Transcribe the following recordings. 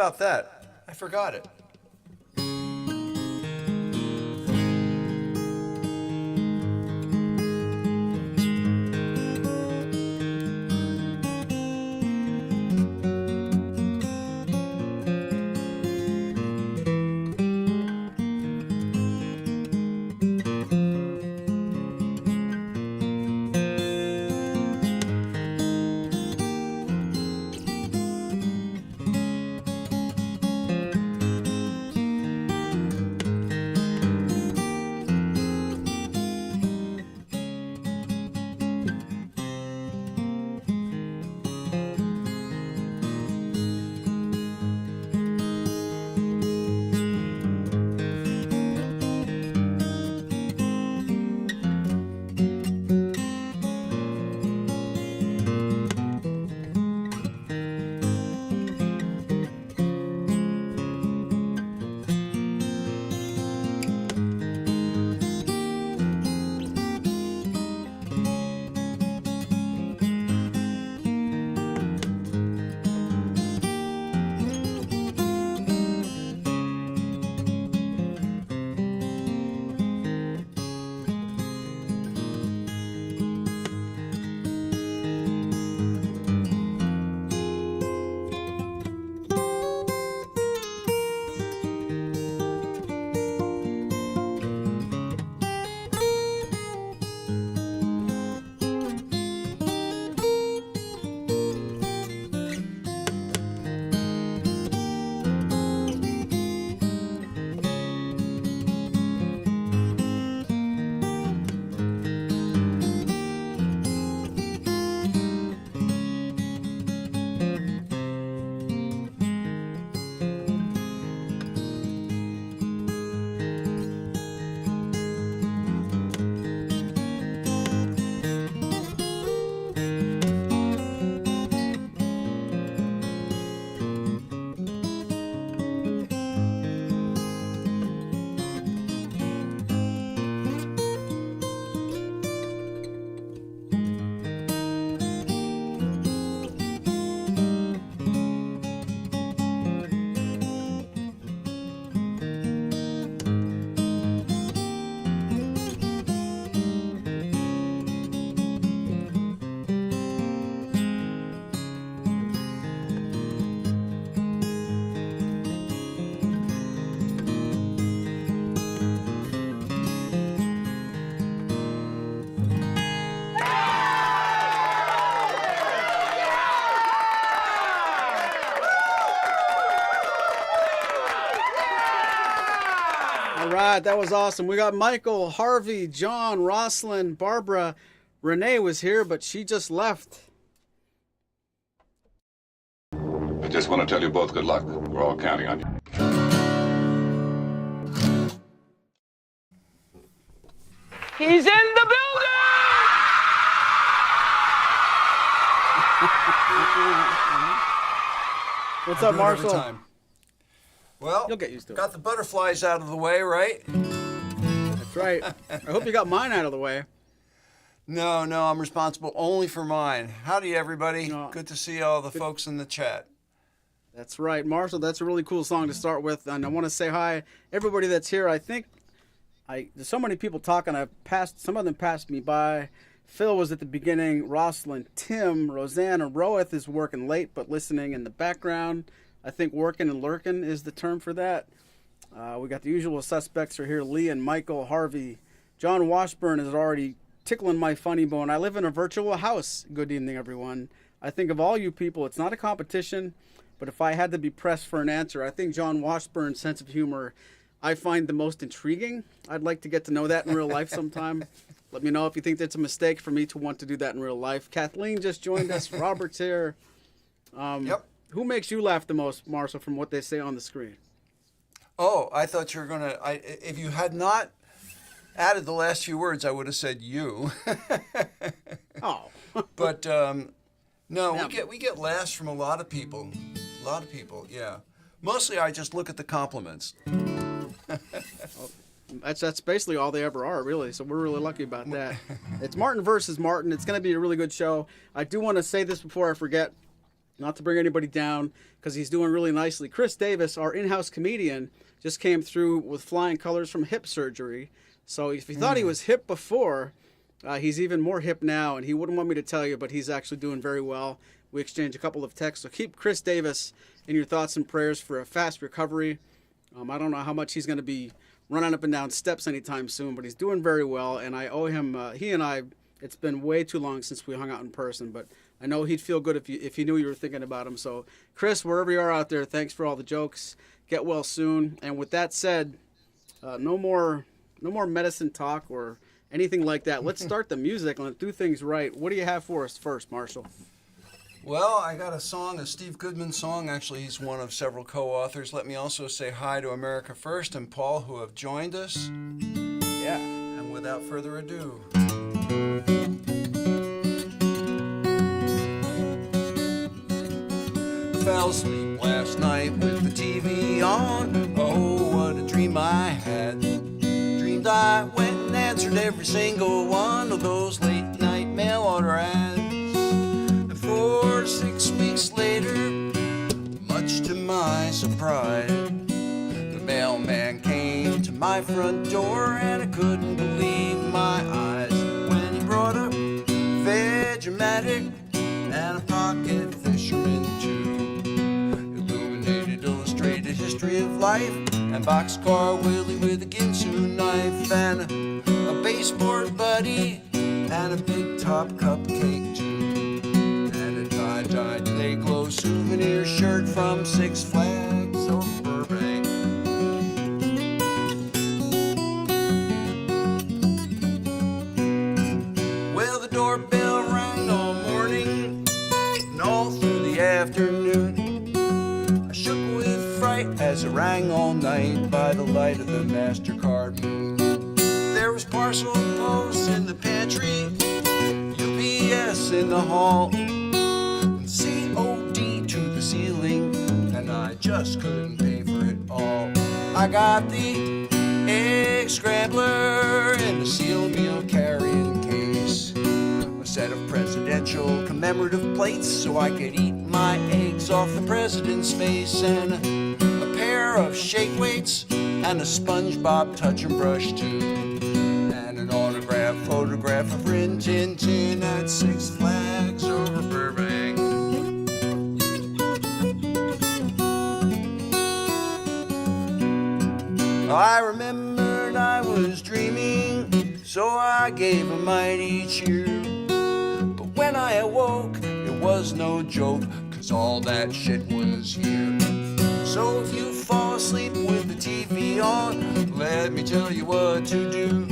about that? I forgot it. All right, that was awesome. We got Michael, Harvey, John, Roslyn, Barbara. Renee was here, but she just left. I just want to tell you both good luck. We're all counting on you. He's in the building! What's up, Marshall? Well, you'll get used to it. Got the butterflies out of the way, right? That's right. I hope you got mine out of the way. No, I'm responsible only for mine. Howdy, everybody. No. Good to see all the folks in the chat. That's right, Marshall. That's a really cool song to start with, and I want to say hi everybody that's here. I think there's so many people talking. Some of them passed me by. Phil was at the beginning. Roslyn, Tim, Rosanna, Roeth is working late but listening in the background. I think working and lurking is the term for that. We got the usual suspects are here. Lee and Michael, Harvey. John Washburn is already tickling my funny bone. I live in a virtual house. Good evening, everyone. I think of all you people, it's not a competition, but if I had to be pressed for an answer, I think John Washburn's sense of humor I find the most intriguing. I'd like to get to know that in real life sometime. Let me know if you think that's a mistake for me to want to do that in real life. Kathleen just joined us. Robert's here. Yep. Who makes you laugh the most, Marshall, from what they say on the screen? Oh, I thought you were going to... If you had not added the last few words, I would have said you. Oh. But, no, we get laughs from a lot of people. A lot of people, yeah. Mostly I just look at the compliments. That's basically all they ever are, really. So we're really lucky about that. It's Martin versus Martin. It's going to be a really good show. I do want to say this before I forget. not to bring anybody down because he's doing really nicely. Chris Davis, our in-house comedian, just came through with flying colors from hip surgery. So if you thought he was hip before, he's even more hip now, and he wouldn't want me to tell you, but he's actually doing very well. We exchanged a couple of texts, so keep Chris Davis in your thoughts and prayers for a fast recovery. I don't know how much he's going to be running up and down steps anytime soon, but he's doing very well, and I owe him, he and I, it's been way too long since we hung out in person, but I know he'd feel good if he knew you were thinking about him. So, Chris, wherever you are out there, thanks for all the jokes. Get well soon. And with that said, no more medicine talk or anything like that. Let's start the music and let's do things right. What do you have for us first, Marshall? Well, I got a song, a Steve Goodman song. Actually, he's one of several co-authors. Let me also say hi to America First and Paul, who have joined us. Yeah. And without further ado. I fell asleep last night with the TV on. Oh, what a dream I had. Dreamed I went and answered every single one of those late night mail order ads. And 4 to 6 weeks later, much to my surprise, the mailman came to my front door and I couldn't believe my eyes when he brought a Vegematic and a pocket fisherman too. Illuminated, illustrated history of life, and boxcar Willie with a Ginsu knife, and a baseboard buddy, and a big top cupcake too, and a tie-dyed day glow souvenir shirt from Six Flags over Burbank. Well, the doorbell rang all morning and all through the afternoon. I shook with fright as it rang all night by the light of the MasterCard moon. There was parcel posts in the pantry, UPS in the hall, and COD to the ceiling, and I just couldn't pay for it all. I got the egg scrambler and the seal meal carrying case, a set of presidential commemorative plates so I could eat my eggs off the president's face, and a pair of shake weights and a SpongeBob touch and brush too, and an autographed photograph of Rin Tin Tin at Six Flags over Burbank. I remembered I was dreaming, so I gave a mighty cheer. But when I awoke, it was no joke, 'cause all that shit was here. So if you fall asleep with the TV on, let me tell you what to do.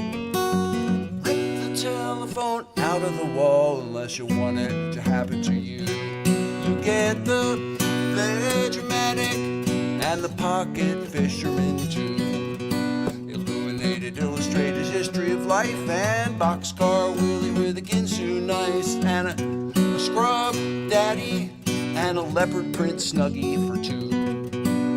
Rip the telephone out of the wall unless you want it to happen to you. You get the Vegematic and the pocket fisherman too. Illuminated, illustrated history of life, and boxcar Willie with a Ginsu knife, and a scrub daddy and a leopard print snuggie for two,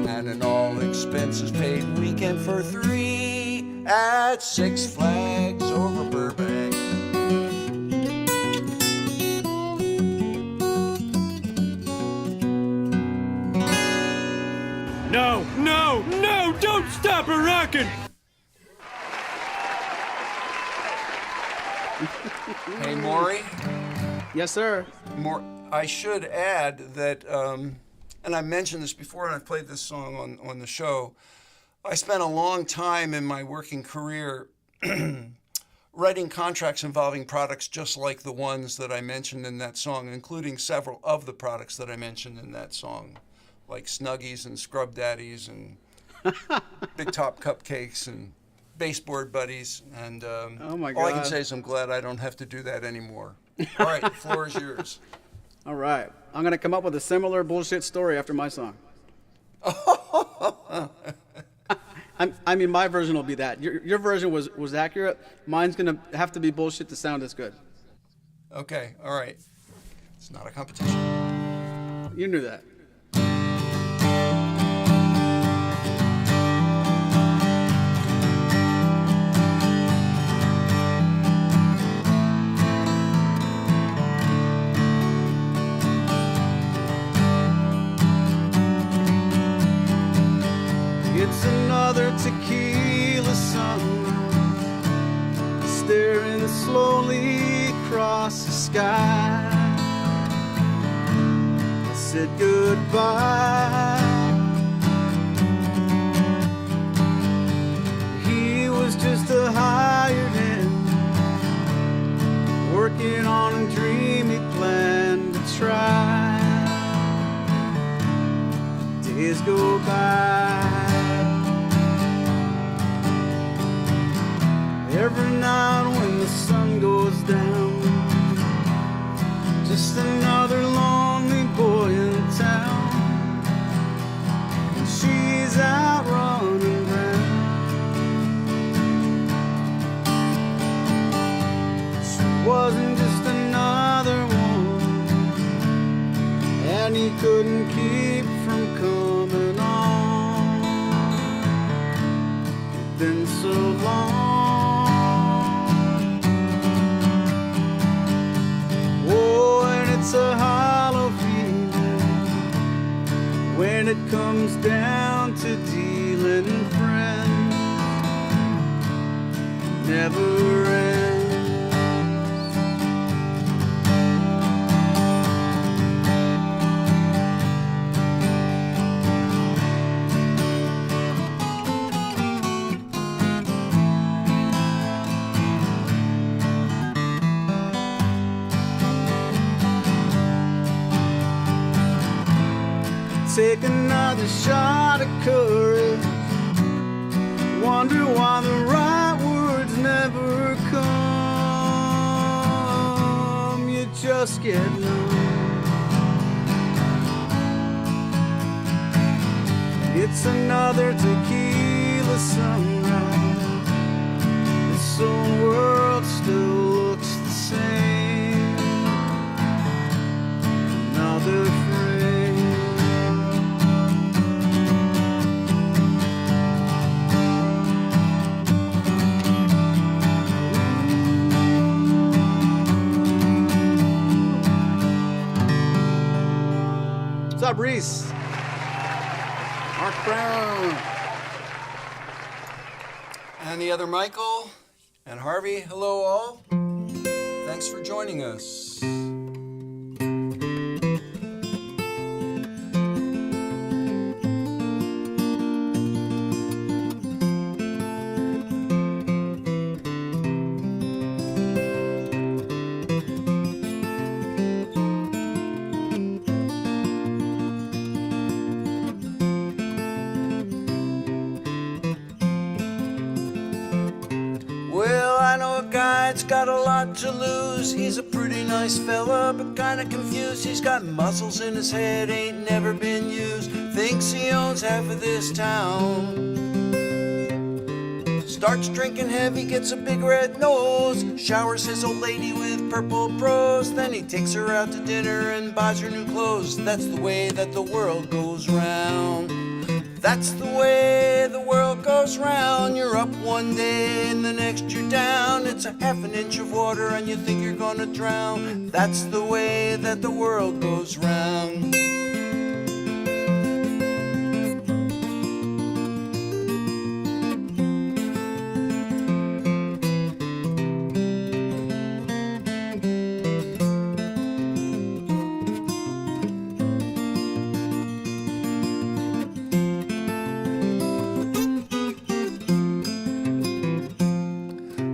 and an all expenses paid weekend for 3 at Six Flags over Burbank. No, no, no, don't stop a rockin'! Hey, Maury. Yes, sir. I should add that, and I mentioned this before, and I've played this song on the show. I spent a long time in my working career writing contracts involving products just like the ones that I mentioned in that song, including several of the products that I mentioned in that song, like Snuggies and Scrub Daddies and Big Top Cupcakes and Baseboard Buddies. And oh my all I can God. say is I'm glad I don't have to do that anymore. All right, the floor is yours. All right. I'm going to come up with a similar bullshit story after my song. I mean, my version will be that. Your version was accurate. Mine's going to have to be bullshit to sound as good. Okay, all right. It's not a competition. You knew that. tequila sunrise, staring slowly across the sky. I said goodbye. He was just a hired hand, working on a dream he planned to try. Days go by. Every night when the sun goes down, just another lonely boy in town, and she's out running around. She wasn't just another one, and he couldn't keep from coming on. It's been so long. Oh, and it's a hollow feeling when it comes down to dealing friends. Never ends. Take another shot of courage. Wonder why the right words never come. You just get numb. It's another tequila sunrise. This old world still looks the same. Another friend. What's up, Reese? Mark Brown. And the other Michael and Harvey, hello all. Thanks for joining us. It's got a lot to lose. He's a pretty nice fella, but kinda confused. He's got muscles in his head, ain't never been used. Thinks he owns half of this town. Starts drinking heavy, gets a big red nose. Showers his old lady with purple bros. Then he takes her out to dinner and buys her new clothes. That's the way that the world goes round. That's the way the world goes round. You're up one day and the next you're down. It's a half an inch of water and you think you're gonna drown. That's the way that the world goes round.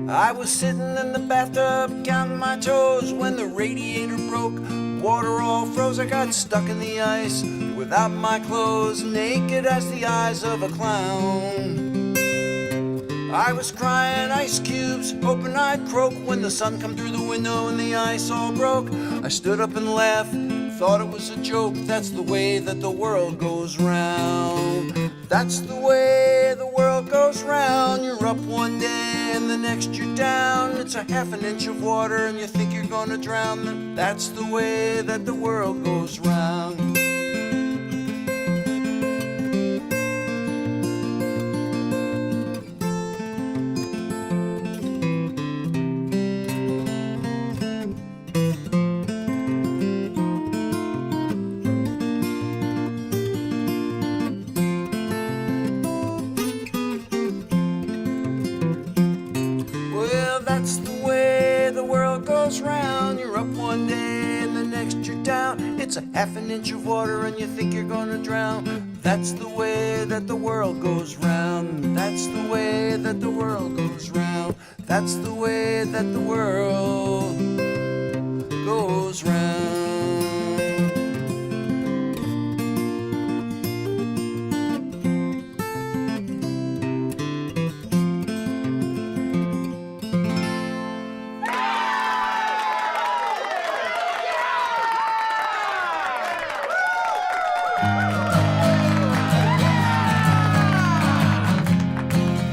I was sitting in the bathtub counting my toes when the radiator broke. Water all froze, I got stuck in the ice without my clothes, naked as the eyes of a clown. I was crying ice cubes, hoping I'd croak when the sun come through the window and the ice all broke. I stood up and laughed, thought it was a joke. That's the way that the world goes round. That's the way the world goes round. You're up one day and the next you're down. It's a half an inch of water and you think you're gonna drown. That's the way that the world goes round. down. It's a half an inch of water and you think you're gonna drown. That's the way that the world goes round. That's the way that the world goes round. That's the way that the world goes round.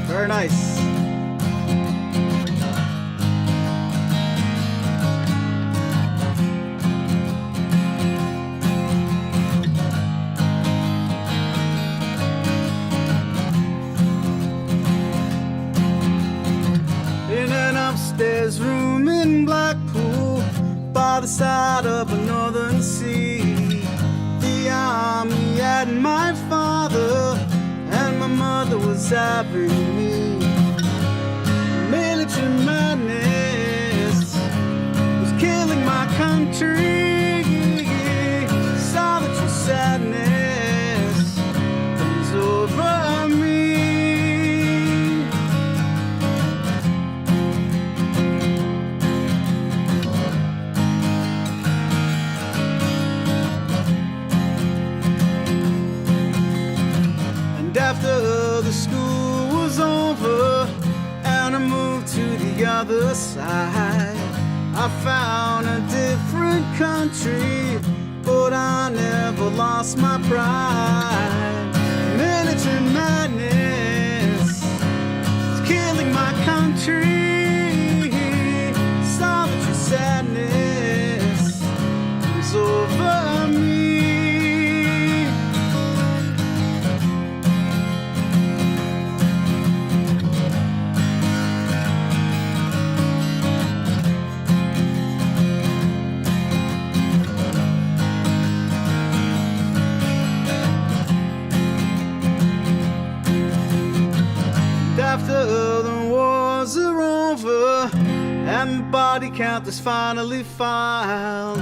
Very nice. In an upstairs room in Blackpool, by the side of a northern sea, the army had my father, and my mother was having me. Military madness was killing my country. Solitary sadness comes over me. And after the school was over and I moved to the other side, I found a different country, but I never lost my pride. Military madness is killing my country. Solitary sadness comes over me. After the wars are over and the body count is finally filed,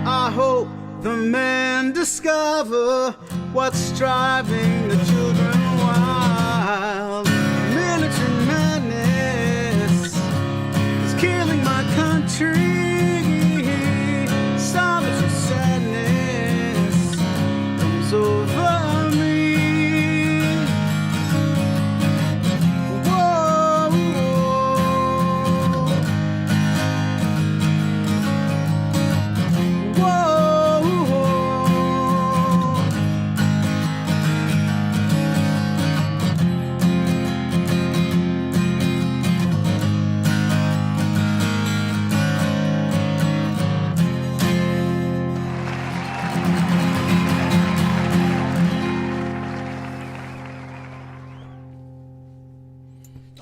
I hope the men discover what's driving the children wild. Military madness is killing my country. Solitary sadness comes over me.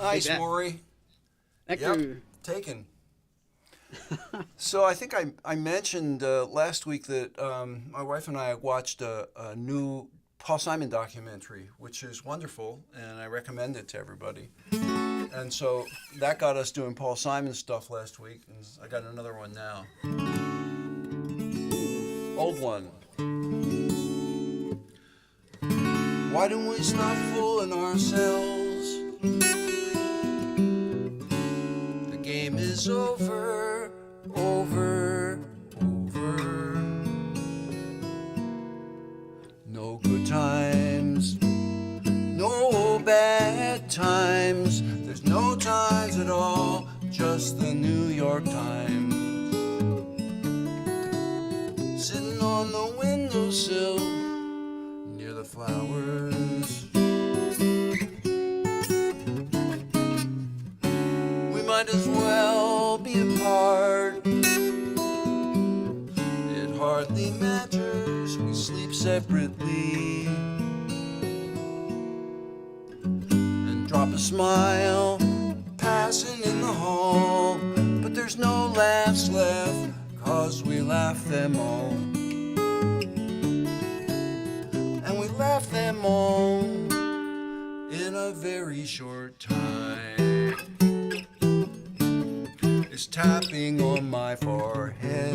Nice, that. Maury. Thank Yep, you. taken. So I think I mentioned last week that my wife and I watched a new Paul Simon documentary, which is wonderful, and I recommend it to everybody. And so that got us doing Paul Simon stuff last week, and I got another one now. Old one. Why don't we stop fooling ourselves? The game is over, over, over. No good times, no bad times. There's no times at all, just the New York Times. Sitting on the windowsill near the flowers. We might as well be apart. It hardly matters, we sleep separately. And drop a smile, passing in the hall. But there's no laughs left, 'cause we laugh them all. And we laugh them all in a very short time. It's tapping on my forehead,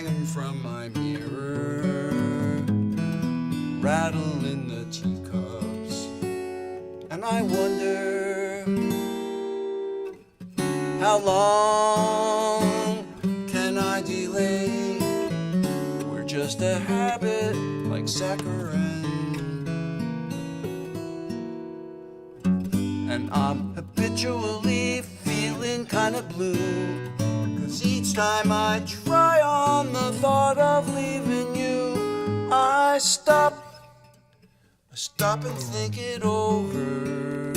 hanging from my mirror, rattling the teacups, and I wonder how long can I delay? We're just a habit like saccharin, and I'm habitually feeling kinda blue, 'cause each time I try on the thought of leaving you, I stop and think it over.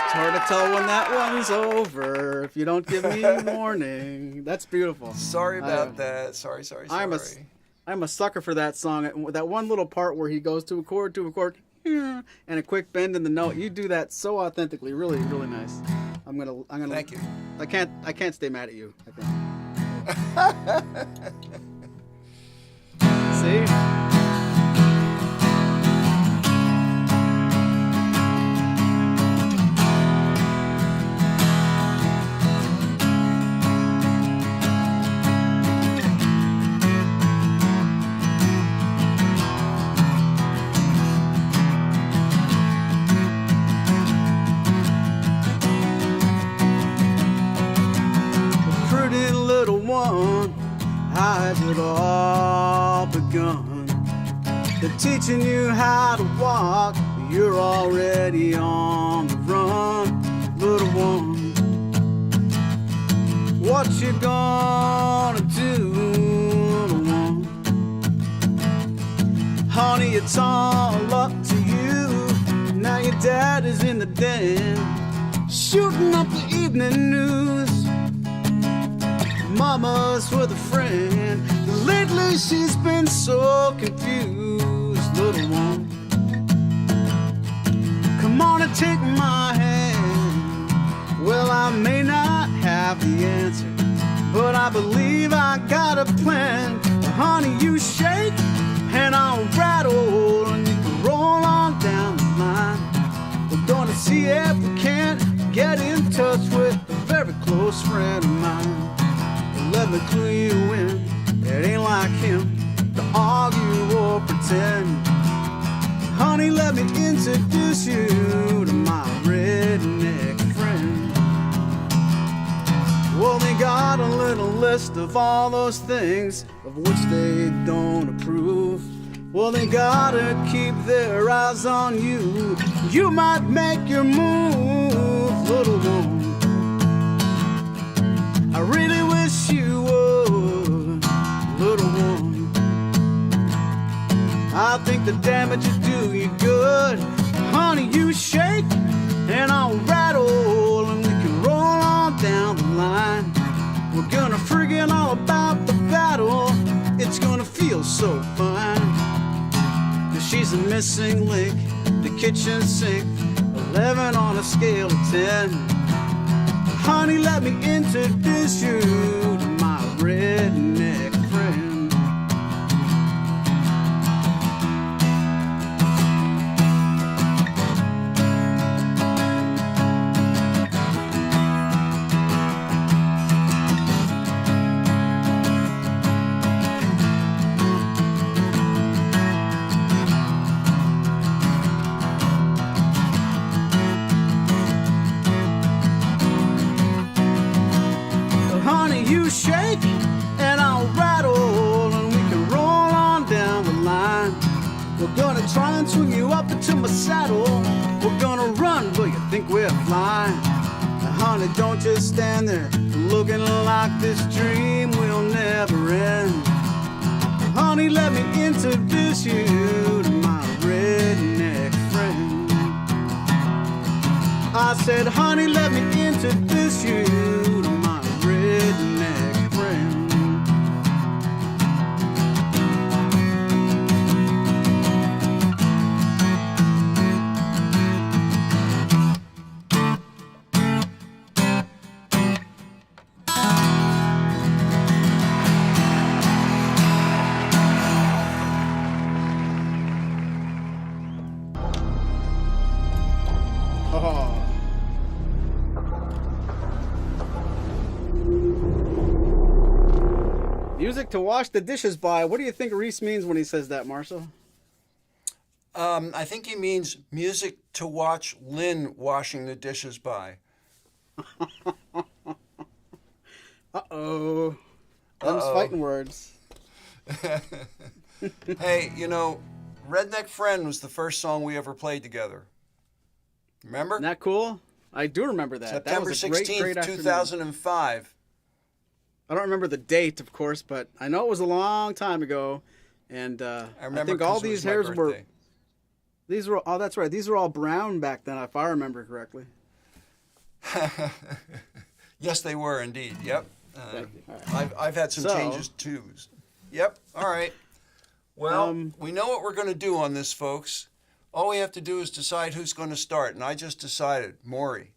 It's hard to tell when that one's over if you don't give me warning. That's beautiful. Sorry about that. Sorry. I'm a sucker for that song. That one little part where he goes to a chord, and a quick bend in the note. You do that so authentically. Really, really nice. I'm gonna. Thank you. I can't stay mad at you, I think. See? How's it all begun? They're teaching you how to walk, but you're already on the run, little one. What you gonna do, little one? Honey, it's all up to you. Now your dad is in the den, shooting up the evening news. Mama's with a friend. Lately she's been so confused, little one. Come on and take my hand. Well, I may not have the answer, but I believe I got a plan. Honey, you shake and I'll rattle, and you can roll on down the line. We're gonna see if we can't get in touch with a very close friend of mine. Let me clue you in, it ain't like him to argue or pretend. Honey, let me introduce you to my redneck friend. Well, they got a little list of all those things of which they don't approve. Well, they gotta keep their eyes on you. You might make your move, little one. I really wish you would, little one. I think the damage will do you good. Honey, you shake and I'll rattle, and we can roll on down the line. We're gonna forget all about the battle. It's gonna feel so fine. 'Cause she's a missing link, the kitchen sink, 11 on a scale of 10. Honey, let me introduce you to my redneck friend. You shake and I'll rattle, and we can roll on down the line. We're gonna try and swing you up into my saddle. We're gonna run, but you think we're flying. Now, honey, don't just stand there looking like this dream will never end. Honey, let me introduce you to my redneck friend. I said, honey, let me introduce you to my redneck friend. to wash the dishes by. What do you think Reese means when he says that, Marshall? I think he means music to watch Lynn washing the dishes by. Uh-oh. Them's fighting words. Hey, you know, Redneck Friend was the first song we ever played together. Remember? Isn't that cool? I do remember that. September that was a great, 16th, great afternoon. 2005. I don't remember the date, of course, but I know it was a long time ago. And I I think all these hairs were... These were... Oh, that's right. These were all brown back then, if I remember correctly. Yes, they were indeed. Yep. Thank you. All right. I've had some changes too. Yep. All right. Well, we know what we're going to do on this, folks. All we have to do is decide who's going to start, and I just decided, Maury.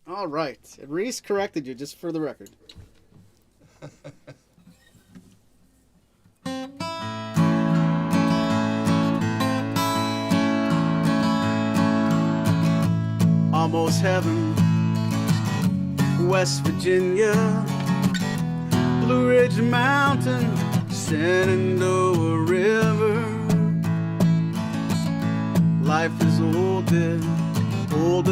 All right. Reese corrected you, just for the record. Almost heaven, West Virginia, Blue Ridge Mountain, Shenandoah River. Life is older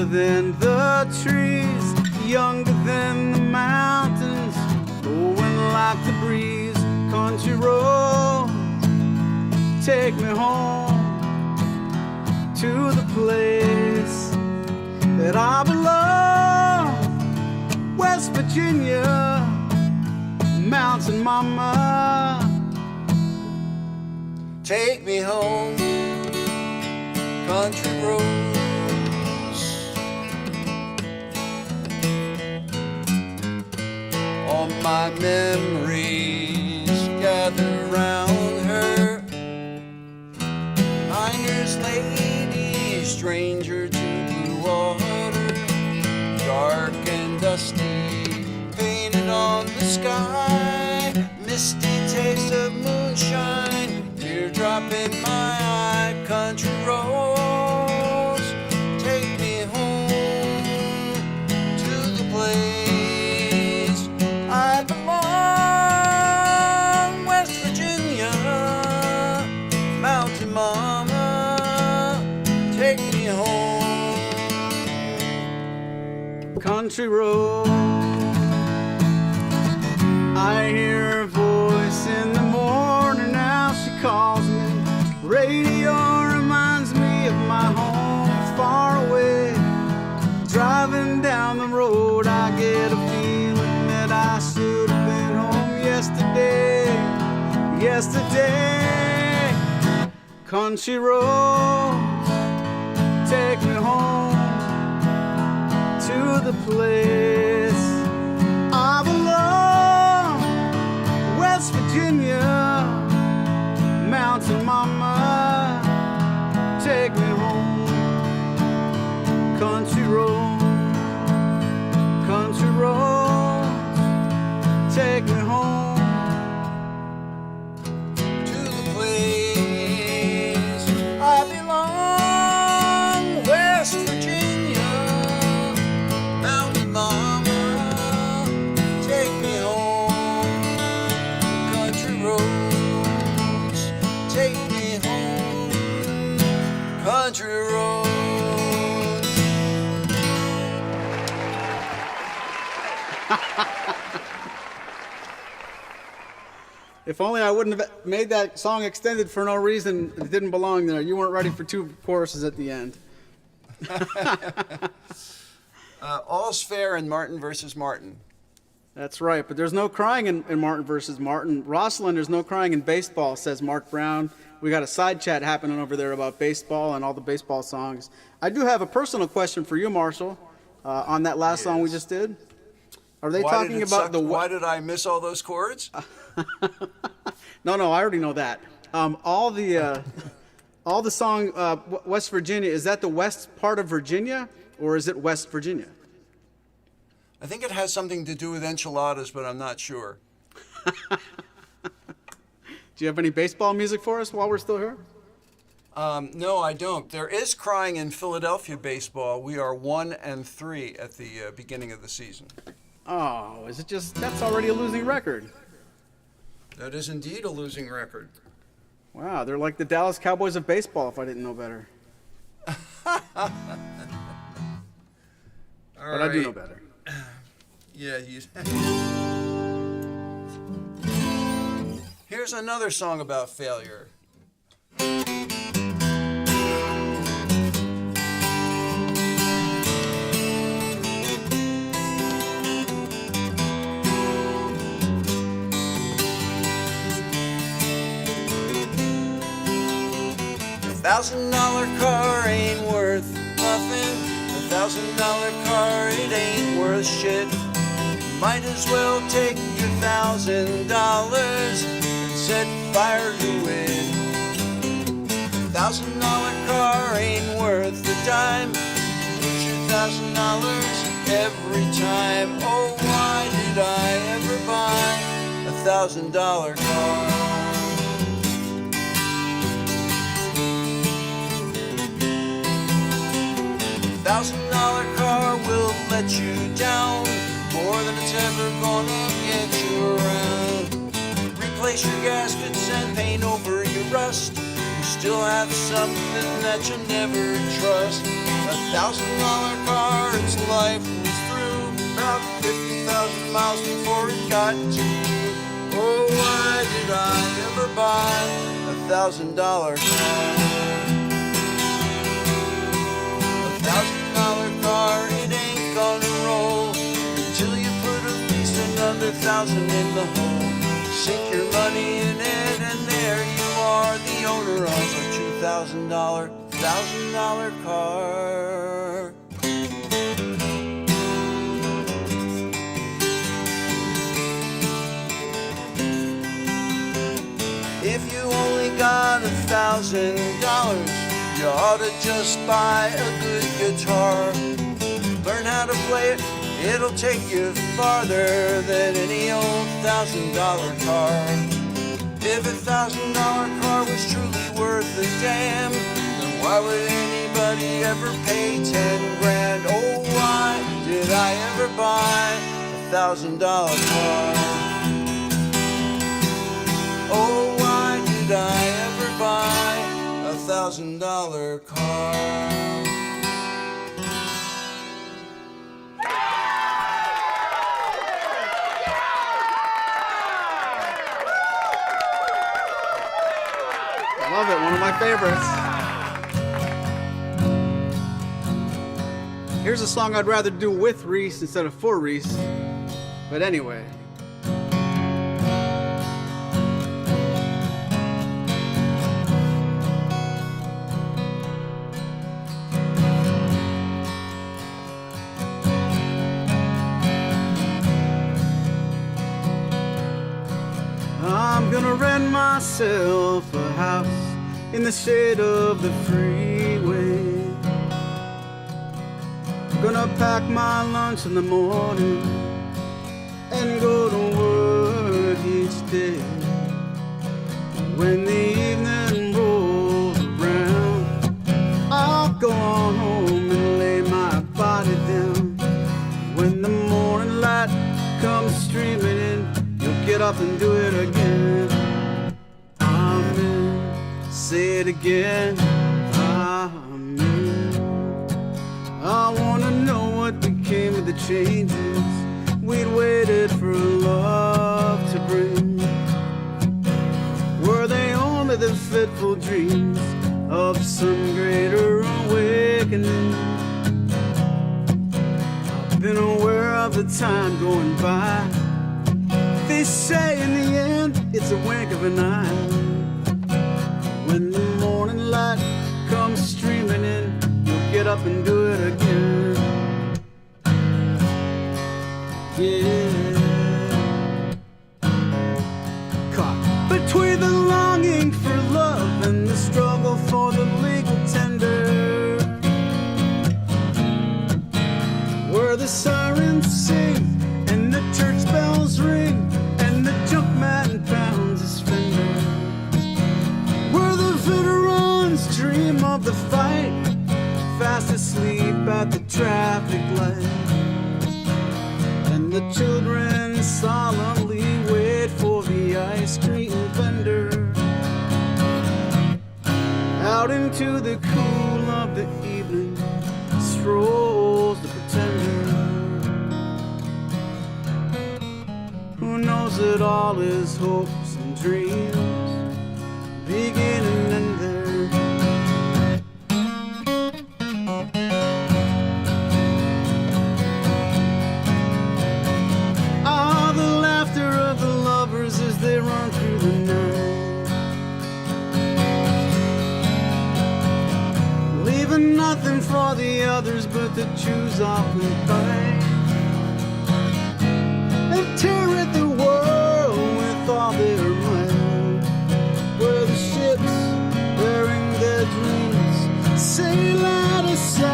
than the trees, younger than the mountains, blowing like the breeze. Country road, take me home to the place that I belong. West Virginia, Mountain Mama, take me home. Country roads, all my memories gather round her. Miner's lady, stranger to blue water, dark and dusty, painted on the sky, misty taste of moonshine, teardrop in my eye. Country roads, take me home to the place I belong. West Virginia, Mountain Mama, take me home. Country road, I hear her voice in the morning. Now she calls me. Radio reminds me of my home far away. Driving down the road, I get a feeling that I should have been home yesterday. Country roads, take me home to the place I belong. West Virginia, Mountain Mama, take me home. Country roads, take me home To the place I belong. West Virginia, Mountain Mama, take me home. Country roads, take me home. Country roads. If only I wouldn't have made that song extended for no reason. It didn't belong there. You weren't ready for two choruses at the end. All's fair in Martin versus Martin. That's right, but there's no crying in Martin versus Martin. Rosalind, there's no crying in baseball, says Mark Brown. We got a side chat happening over there about baseball and all the baseball songs. I do have a personal question for you, Marshall, on that last song we just did. Are they talking about why did I miss all those chords? No, I already know that. All the song West Virginia, is that the west part of Virginia or is it West Virginia? I think it has something to do with enchiladas, but I'm not sure. Do you have any baseball music for us while we're still here? No, I don't. There is crying in Philadelphia baseball. We are 1-3 at the beginning of the season. Oh, is it just, that's already a losing record. That is indeed a losing record. Wow, they're like the Dallas Cowboys of baseball, if I didn't know better. But I do know better. Yeah, Here's another song about failure. $1,000 car ain't worth nothing. $1,000 car, it ain't worth shit. Might as well take your $1,000 and set fire to it. $1,000 car ain't worth a dime. Lose your $1,000 every time. Oh, why did I ever buy a $1,000 car? $1,000 car will let you down more than it's ever gonna get you around. Replace your gaskets and paint over your rust. You still have something that you never trust. $1,000 car, its life was through about 50,000 miles before it got to you. Oh, why did I ever buy a $1,000 car? $1,000 car, it ain't gonna roll until you put at least another 1,000 in the hole. Sink your money in it, and there you are, the owner of a $2,000 car. If you only got $1,000, you ought to just buy a good guitar. Learn how to play it, it'll take you farther than any old $1,000 car. If a $1,000 car was truly worth a damn, then why would anybody ever pay 10 grand? Oh, why did I ever buy a $1,000 car? Oh, why did I ever buy a $1,000 car? Love it, one of my favorites. Here's a song I'd rather do with Reese instead of for Reese. But anyway. I'm gonna rent myself a house in the shade of the freeway. Gonna pack my lunch in the morning and go to work each day. When the evening rolls around, I'll go on home and lay my body down. When the morning light comes streaming in, you'll get up and do it again. Amen. Say it again. Amen. I wanna know what became of the changes we'd waited for love to bring. Were they only the fitful dreams of some greater awakening? I've been aware of the time going by. They say in the end, it's a wink of an eye. When the morning light comes streaming in, you'll get up and do it again. Yeah. Caught between the longing for love and the struggle for the legal tender, where the sirens sing and the church bells ring and the junkman pounds his fender, where the veterans dream of the fight, fast asleep at the traffic light, and the children solemnly wait for the ice cream vendor. Out into the cool of the evening strolls the pretender, who knows that all his hopes and dreams begin and end there. Ah, the laughter of the lovers as they run through the night, leaving nothing for the others but to choose off and fight, and tear at the world with all their might, where the ships bearing their dreams sail out of sight.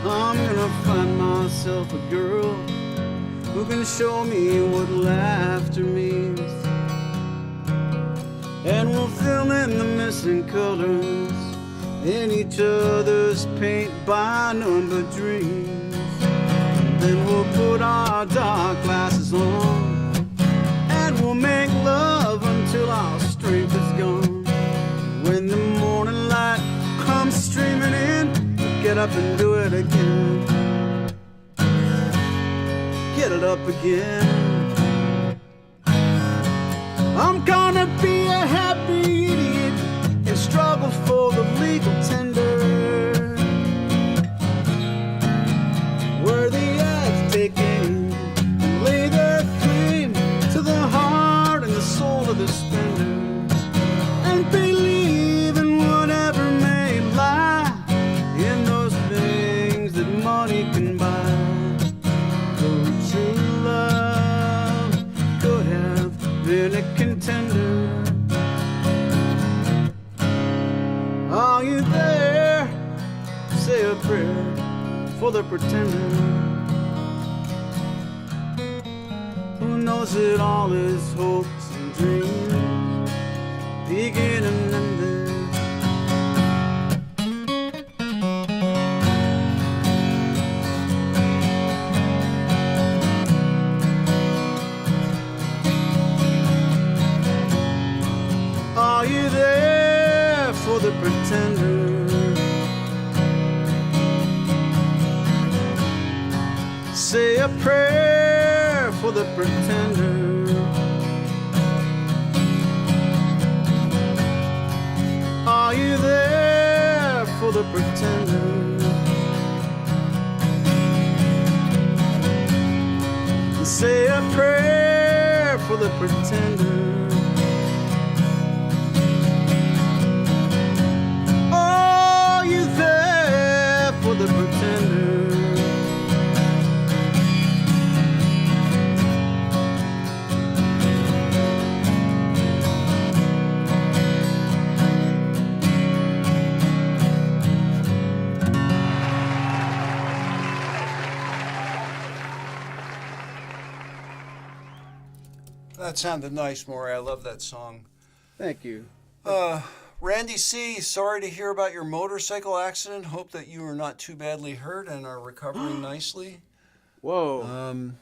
I'm gonna find myself a girl who can show me what laughter means, and we'll fill in the missing colors in each other's paint by number dreams. Then we'll put our dark glasses on, and we'll make love until our strength is gone. When the morning light comes streaming in, we'll get up and do it again. Get it up again. I'm gonna be a happy idiot and struggle for the legal tender, where the ads take aim and lay their claim to the heart and the soul of the spender, and believe in whatever may lie in those things that money can buy. Though true love could have been a contender. Are you there? Say a prayer for the pretender, who knows that all his hopes and dreams begin and end there. Are you there for the pretender? Say a prayer for the pretender. Are you there for the pretender? Say a prayer for the pretender. Are you there for the pretender? That sounded nice, Maury. I love that song. Thank you. Randy C., sorry to hear about your motorcycle accident. Hope that you are not too badly hurt and are recovering nicely. Whoa.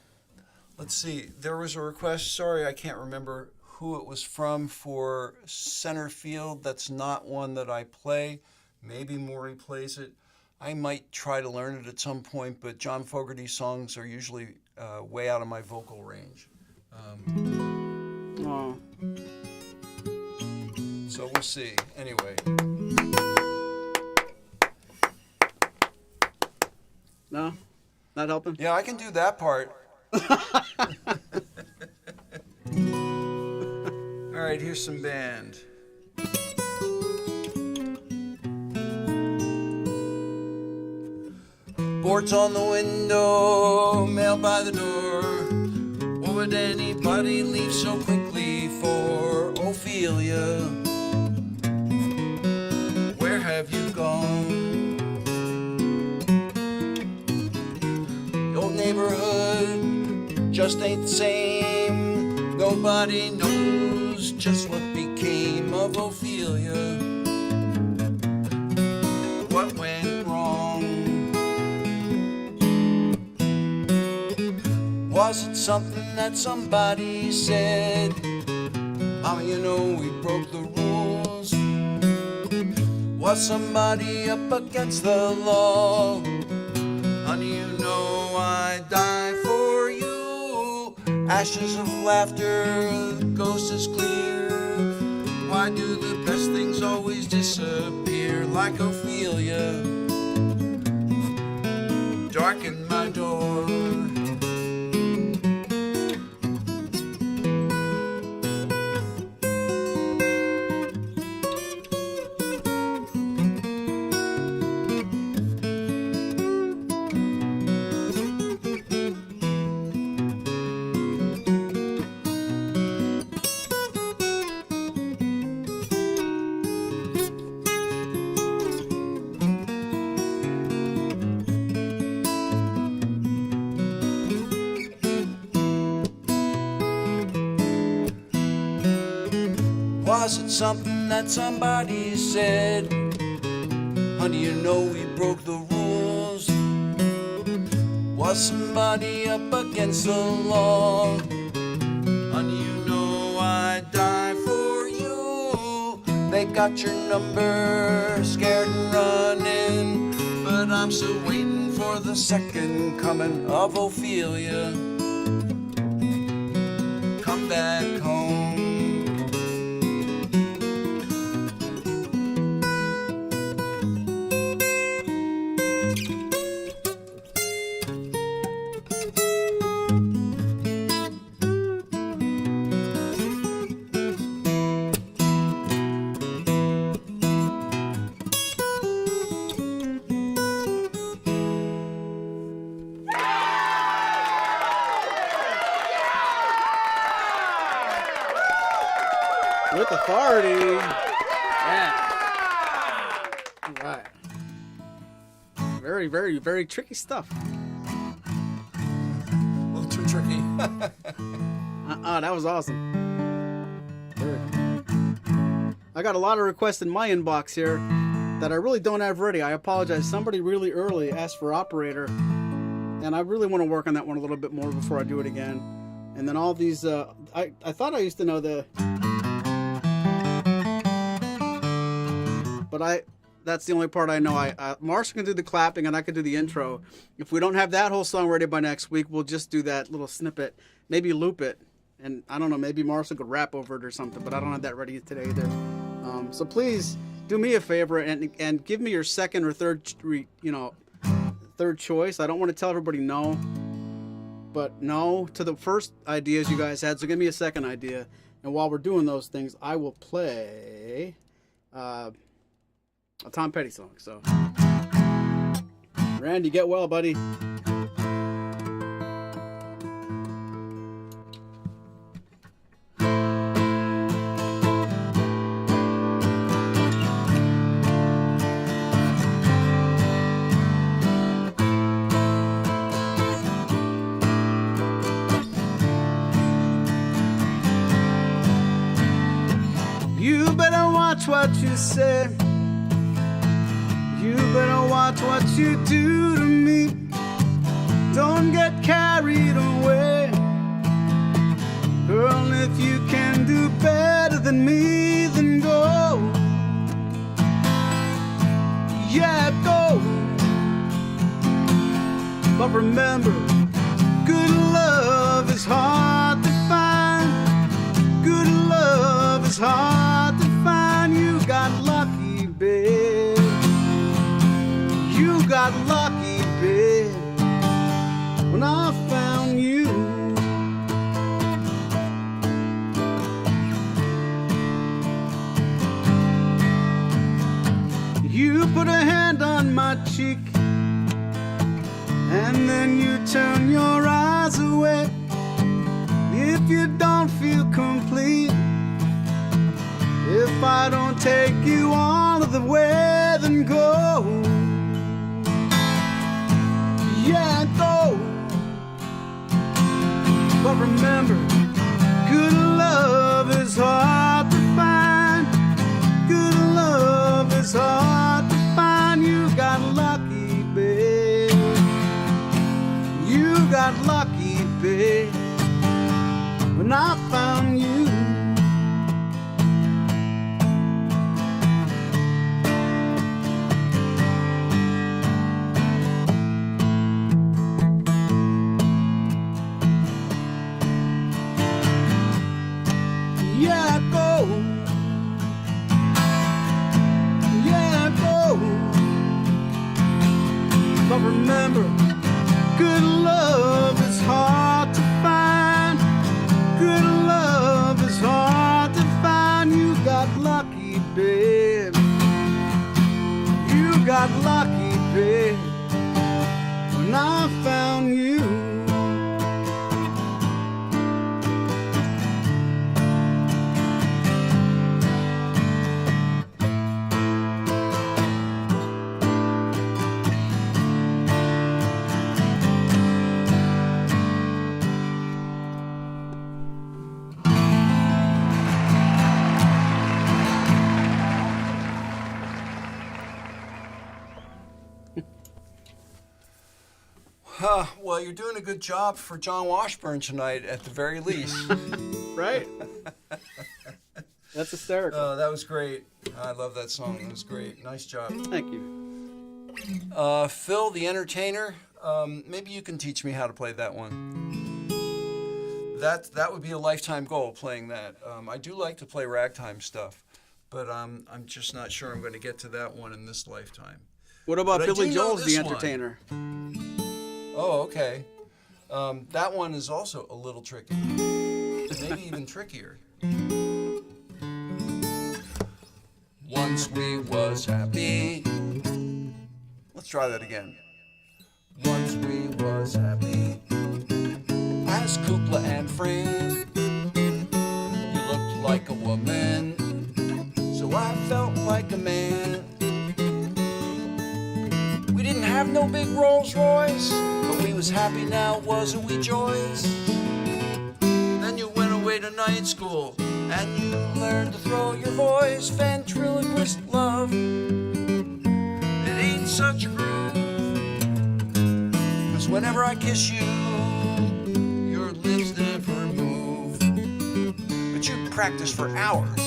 Let's see. There was a request. Sorry, I can't remember who it was from for Center Field. That's not one that I play. Maybe Maury plays it. I might try to learn it at some point, but John Fogerty songs are usually way out of my vocal range. Oh. So we'll see. Anyway. No? Not helping? Yeah, I can do that part. All right, here's some band. Boards on the window, mail by the door. What would anybody leave so quickly for? Ofilia, where have you gone? The old neighborhood just ain't the same. Nobody knows just what became of Ofilia. What went wrong? Was it something that somebody said? Mama, you know we broke the rules. Was somebody up against the law? Honey, you know I'd die for you. Ashes of laughter, the ghost is clear. Why do the best things always disappear? Like Ofilia, darken my door. Was it something that somebody said? Honey, you know we broke the rules. Was somebody up against the law? Honey, you know I'd die for you. They got your number, scared and running, but I'm still waiting for the second coming of Ofilia. Come back home. With authority. Yeah. All right. Very, very, very tricky stuff. A little too tricky. That was awesome. Very. I got a lot of requests in my inbox here that I really don't have ready. I apologize. Somebody really early asked for operator, and I really want to work on that one a little bit more before I do it again. And then all these, I thought I used to know the... But that's the only part I know. Marshall can do the clapping and I can do the intro. If we don't have that whole song ready by next week, we'll just do that little snippet, maybe loop it. And I don't know, maybe Marshall could rap over it or something, but I don't have that ready today either. So please do me a favor and give me your second or third choice. I don't want to tell everybody no, but no to the first ideas you guys had. So give me a second idea. And while we're doing those things, I will play a Tom Petty song. So, Randy, get well, buddy. You better watch what you say. You better watch what you do to me. Don't get carried away. Girl, if you can do better than me, then go. Yeah, go. But remember, good love is hard to find. Good love is hard to find. You got lucky, babe. You got lucky, babe, when I found you. You put a hand on my cheek, and then you turn your eyes away. If you don't feel complete, if I don't take you all of the way, then go. Yeah, go. But remember, good love is hard to find. Good love is hard to find. You got lucky, babe. You got lucky, babe. when I found you. Yeah, I go. Yeah, I go. But remember, good love is hard to find. Good love is hard to find. You got lucky, babe. You got lucky, babe, when I found you. Well, you're doing a good job for John Washburn tonight, at the very least. Right? That's hysterical. That was great. I love that song. It was great. Nice job. Thank you. Phil, the entertainer, maybe you can teach me how to play that one. That would be a lifetime goal, playing that. I do like to play ragtime stuff, but I'm just not sure I'm going to get to that one in this lifetime. What about But I Billy do know Joel's this The one. Entertainer? Oh, okay. That one is also a little tricky. Maybe even trickier. Once we was happy. Let's try that again. Once we was happy as Kukla and Friend. You looked like a woman, so I felt like a man. We didn't have no big Rolls Royce, but we was happy now, wasn't we, Joyce? Then you went away to night school, and you learned to throw your voice. Ventriloquist love, it ain't such a groove. 'Cause whenever I kiss you, your lips never move. But you practice for hours,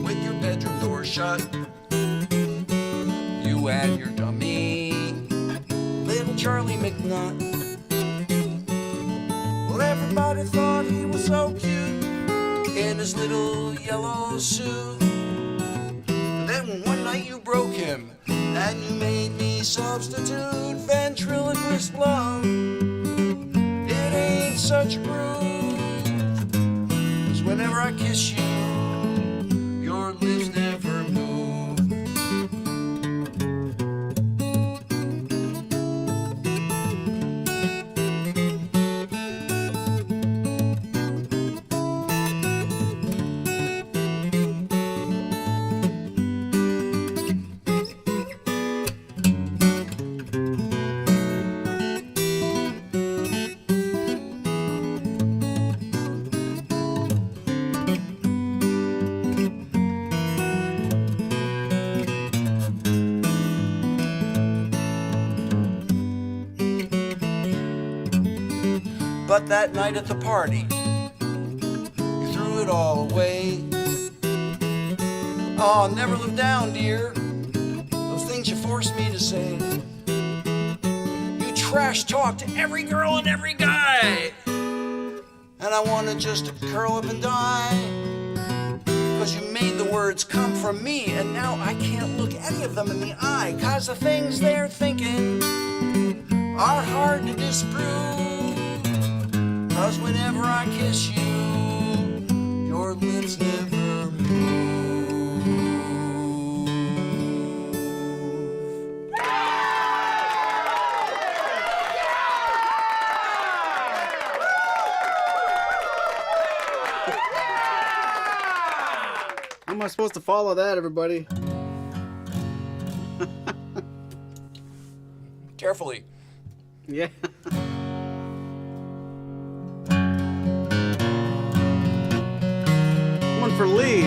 with your bedroom door shut. You and your dummy, little Charlie McNutt. Well, everybody thought he was so cute in his little yellow suit. But then one night you broke him, and you made me substitute. Ventriloquist love, it ain't such a groove. 'Cause whenever I kiss you, your lips never move. But that night at the party, you threw it all away. Oh, I'll never live down, dear, those things you forced me to say. You trash talked to every girl and every guy, and I wanted just to curl up and die. 'Cause you made the words come from me, and now I can't look any of them in the eye. 'Cause the things they're thinking are hard to disprove. 'Cause whenever I kiss you, your lips never move. How am I supposed to follow that, everybody? Carefully. Yeah. One for Lee.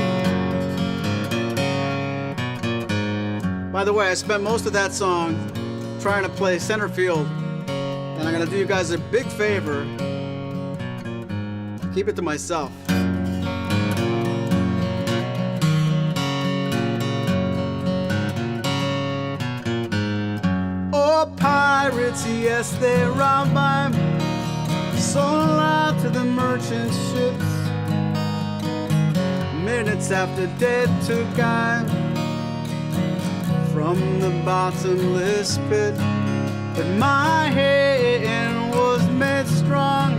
By the way, I spent most of that song trying to play center field, and I'm gonna do you guys a big favor. Keep it to myself. Oh, pirates, yes, they robbed my sold out to the merchant ships. Minutes after they took I from the bottomless pit, but my hand was made strong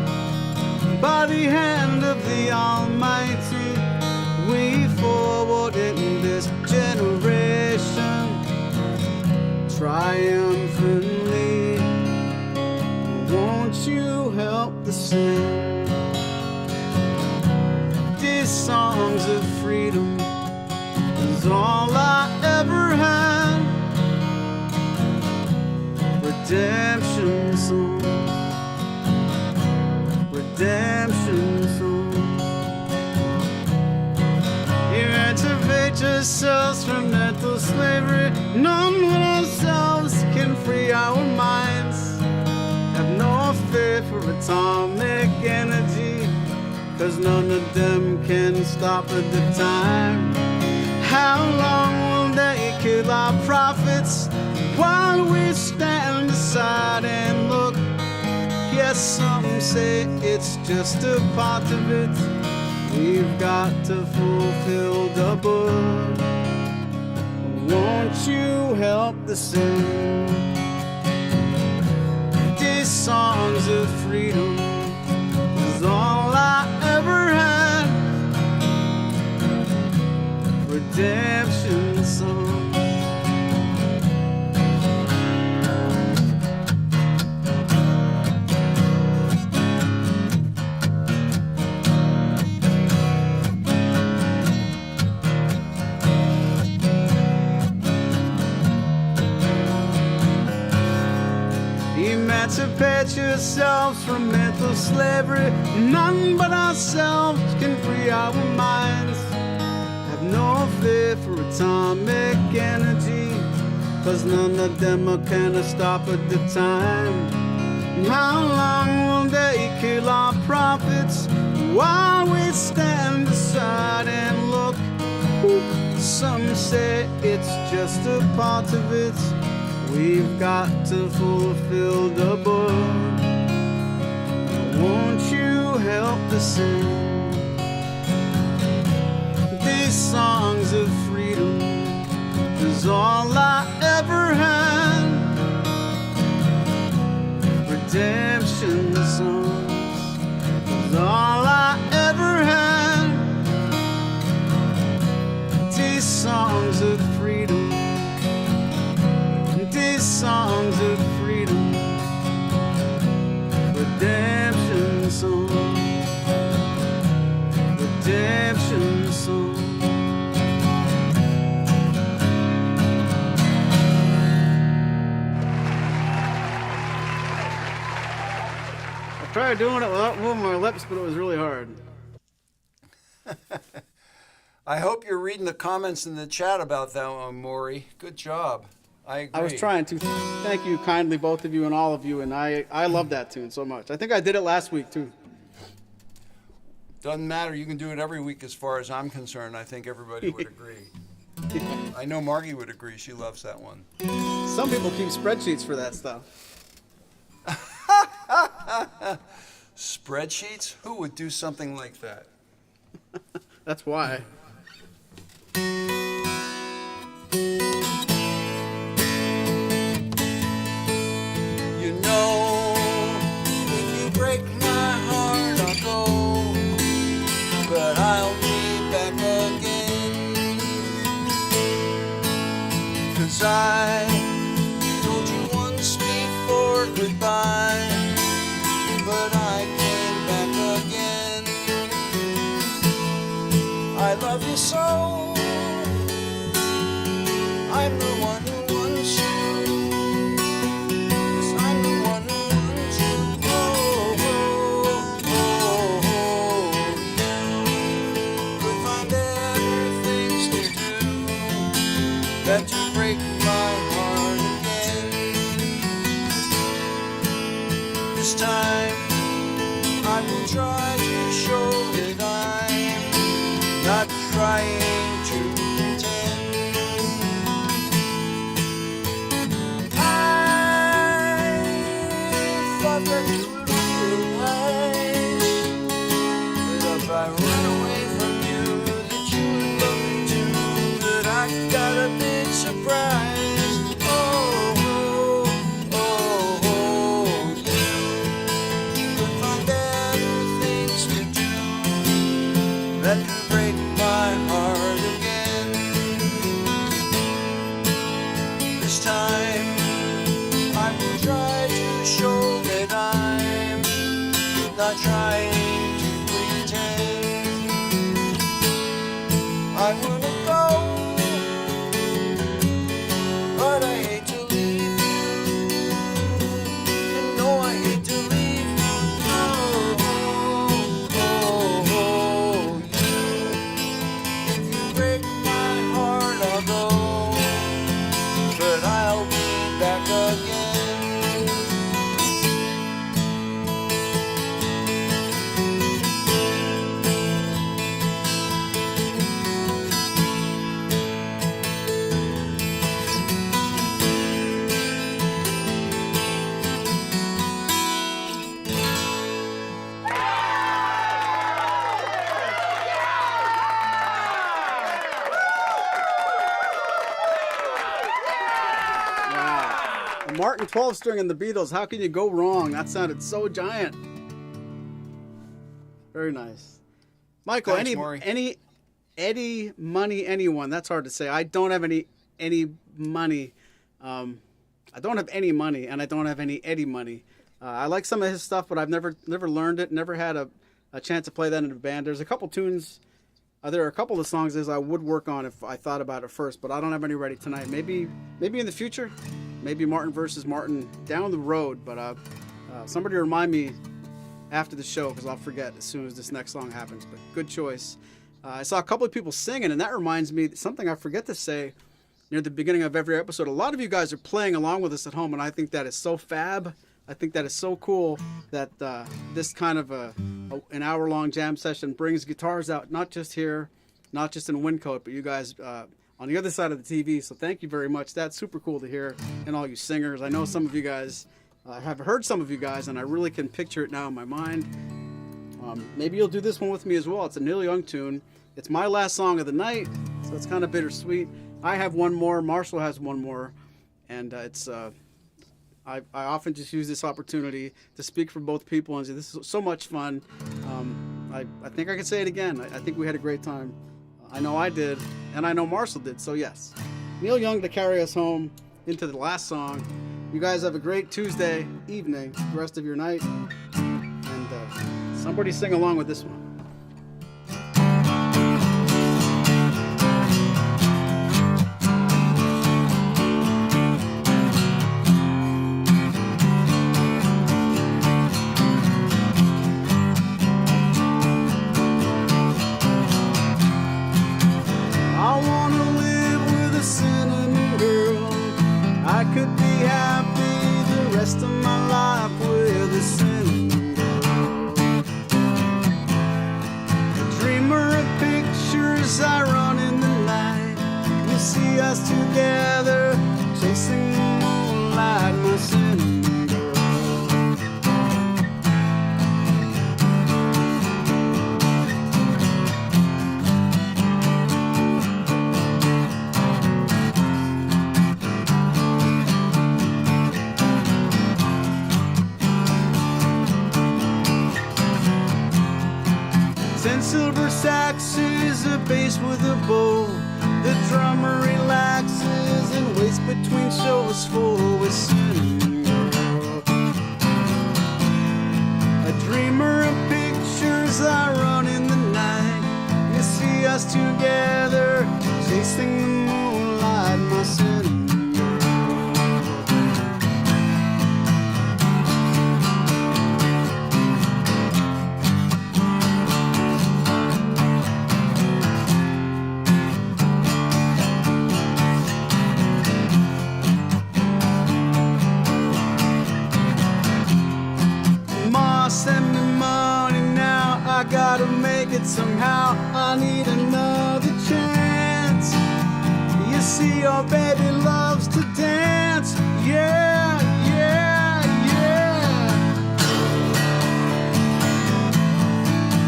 by the hand of the Almighty. We forward in this generation triumphantly. Won't you help the sin? These songs of freedom is all I ever had. Redemption song, redemption song. Emancipate yourselves from mental slavery. None but ourselves can free our minds. Have no fear for atomic energy, 'cause none of them can stop at the time. How long will they kill our prophets while we stand aside and look? Yes, some say it's just a part of it. We've got to fulfill the book. Won't you help the sin? These songs of freedom is all I ever had. Redemption songs. Emancipate yourselves from mental slavery. None but ourselves can free our minds. Have no fear for atomic energy, 'cause none of them are gonna stop at the time. How long will they kill our prophets while we stand aside and look? Some say it's just a part of it. We've got to fulfill the book. Won't you help the sin? These songs of freedom is all I ever had. Redemption songs is all I ever had. These songs of freedom, these songs of freedom, redemption song, redemption song. I tried doing it without moving my lips, but it was really hard. I hope you're reading the comments in the chat about that one, Maury. Good job. I agree. I was trying to. Thank you kindly, both of you and all of you, and I love that tune so much. I think I did it last week, too. Doesn't matter. You can do it every week as far as I'm concerned. I think everybody would agree. I know Margie would agree. She loves that one. Some people keep spreadsheets for that stuff. Spreadsheets? Who would do something like that? That's why. You know, if you break my heart, I'll go, but I'll be back again. 'Cause I told you once before goodbye, but I came back again. I love you so, I'm the one who wants you. 'Cause I'm the one who wants you. Oh, oh, oh, oh. You could find better things to do than to break my heart again. This time I will try to show enterprise. Oh, oh, oh, you could find better things to do that could break my heart again. This time I will try to show that I'm not trying to pretend. I wanna go, but I hate to leave you. You know I hate to leave you. Oh, oh, oh, you. If you break my heart, I'll go, but I'll be back again. A Martin 12 string and the Beatles. How can you go wrong? That sounded so giant. Very nice. Michael, Thanks, Maury. any Eddie money anyone? That's hard to say. I don't have any money. I don't have any money, and I don't have any Eddie money. I like some of his stuff, but I've never learned it. Never had a chance to play that in a band. There's a couple tunes. There are a couple of songs that I would work on if I thought about it first, but I don't have any ready tonight. Maybe in the future. Maybe Martin versus Martin down the road. But somebody remind me after the show, because I'll forget as soon as this next song happens. But good choice. I saw a couple of people singing, and that reminds me something I forget to say near the beginning of every episode. A lot of you guys are playing along with us at home, and I think that is so fab. I think that is so cool that this kind of an hour-long jam session brings guitars out, not just here, not just in Wyncote, but you guys on the other side of the TV. So thank you very much. That's super cool to hear, and all you singers. I know some of you guys, I have heard some of you guys, and I really can picture it now in my mind. Maybe you'll do this one with me as well. It's a Neil Young tune. It's my last song of the night, so it's kind of bittersweet. I have one more. Marshall has one more, and I often just use this opportunity to speak for both people and say this is so much fun. I think I can say it again. I think we had a great time. I know I did, and I know Marshall did, so yes. Neil Young to carry us home into the last song. You guys have a great Tuesday evening, the rest of your night, and somebody sing along with this one. Together, chasing the moonlight, my cinnamon girl. Ten silver saxes, a bass with a bow. The drummer relaxes and waits between shows full with cinnamon girl. A dreamer of pictures, I run in the night. You see us together, chasing the moonlight, my cinnamon girl. Send me money now, I gotta make it somehow. I need another chance. You see, your baby loves to dance. Yeah, yeah, yeah.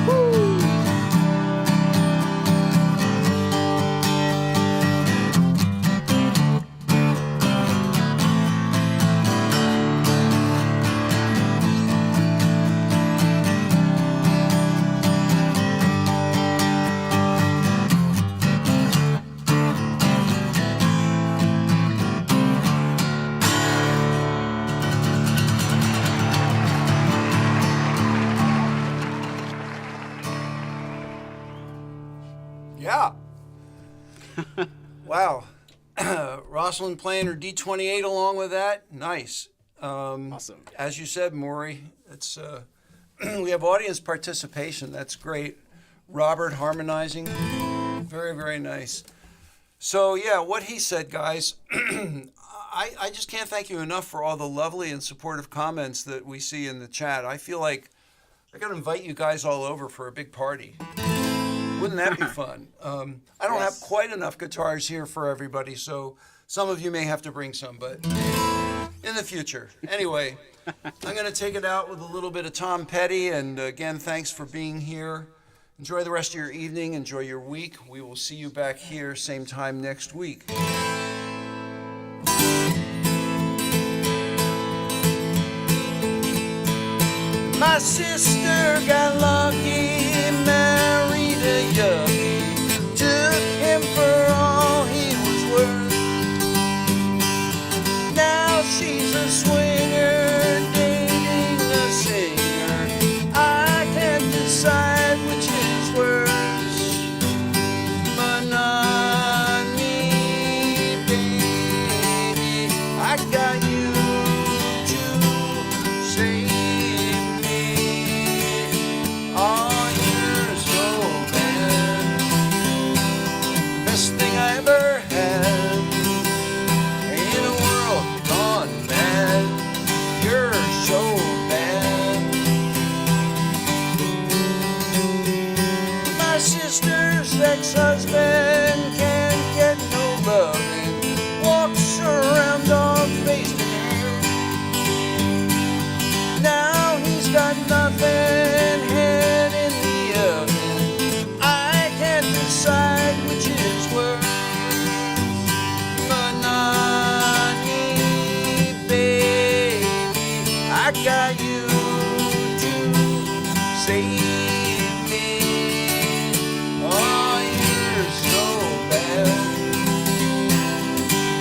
Woo. wow. Rosalind playing her D-28 along with that. Nice. Awesome. As you said, Maury, it's we have audience participation. That's great. Robert harmonizing. Very, very nice. So, yeah, what he said, guys, I just can't thank you enough for all the lovely and supportive comments that we see in the chat. I feel like I got to invite you guys all over for a big party. Wouldn't that be fun? I don't have quite enough guitars here for everybody, so some of you may have to bring some, but in the future. Anyway, I'm going to take it out with a little bit of Tom Petty, and again, thanks for being here. Enjoy the rest of your evening. Enjoy your week. We will see you back here same time next week. My sister got lucky, married a yuppie, took him for all he was worth. Now she's a swinger, dating a singer. I can't decide which is worse. Monotony, baby, I got you to save me. Oh, you're so bad. Best thing I ever had. In a world gone mad, you're so bad. My sister's ex-husband can't get no loving, walks around dog-faced and hair. Now he's got nothing, head in the oven. I can't decide which is worse. Monotony, baby, I got you to save me. Oh, you're so bad.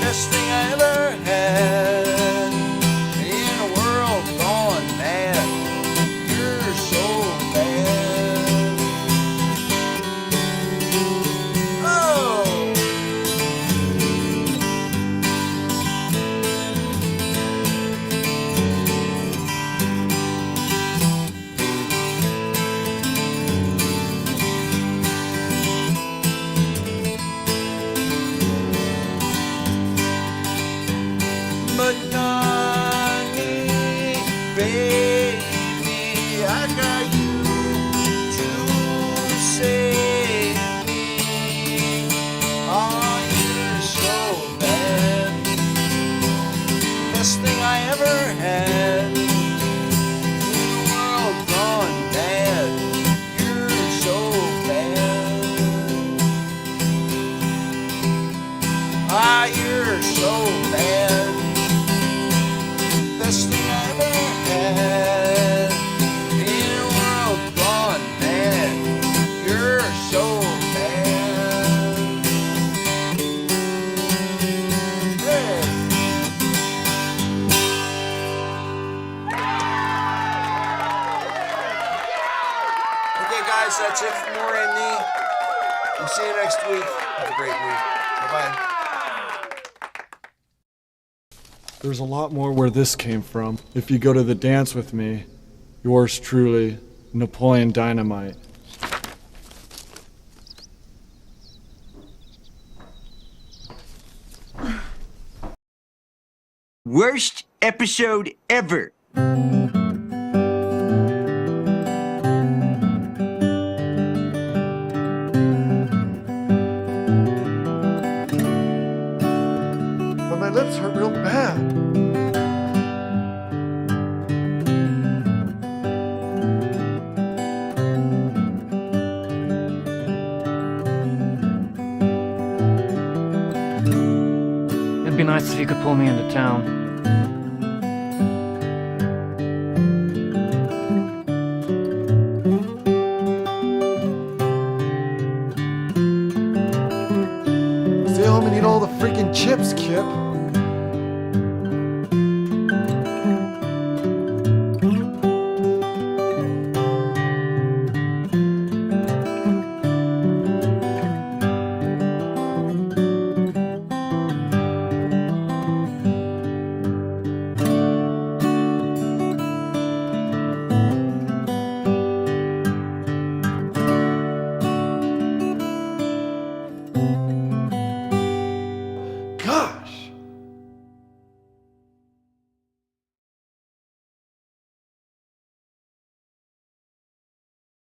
Best thing I ever had. In a world gone mad, you're so bad. Oh. Monotony, baby, I got you to save me. Oh, you're so bad. Best thing I ever had. In a world gone bad, you're so bad. Ah, you're so bad. Best thing I ever had. In a world gone mad, you're so bad. Hey. Okay, guys, that's it for Maury and me. We'll see you next week. Have a great week. Bye-bye. There's a lot more where this came from. If you go to the dance with me, yours truly, Napoleon Dynamite. Worst episode ever. But my lips hurt real bad. It'd be nice if you could pull me into town. Stay home and eat all the freaking chips, Kip.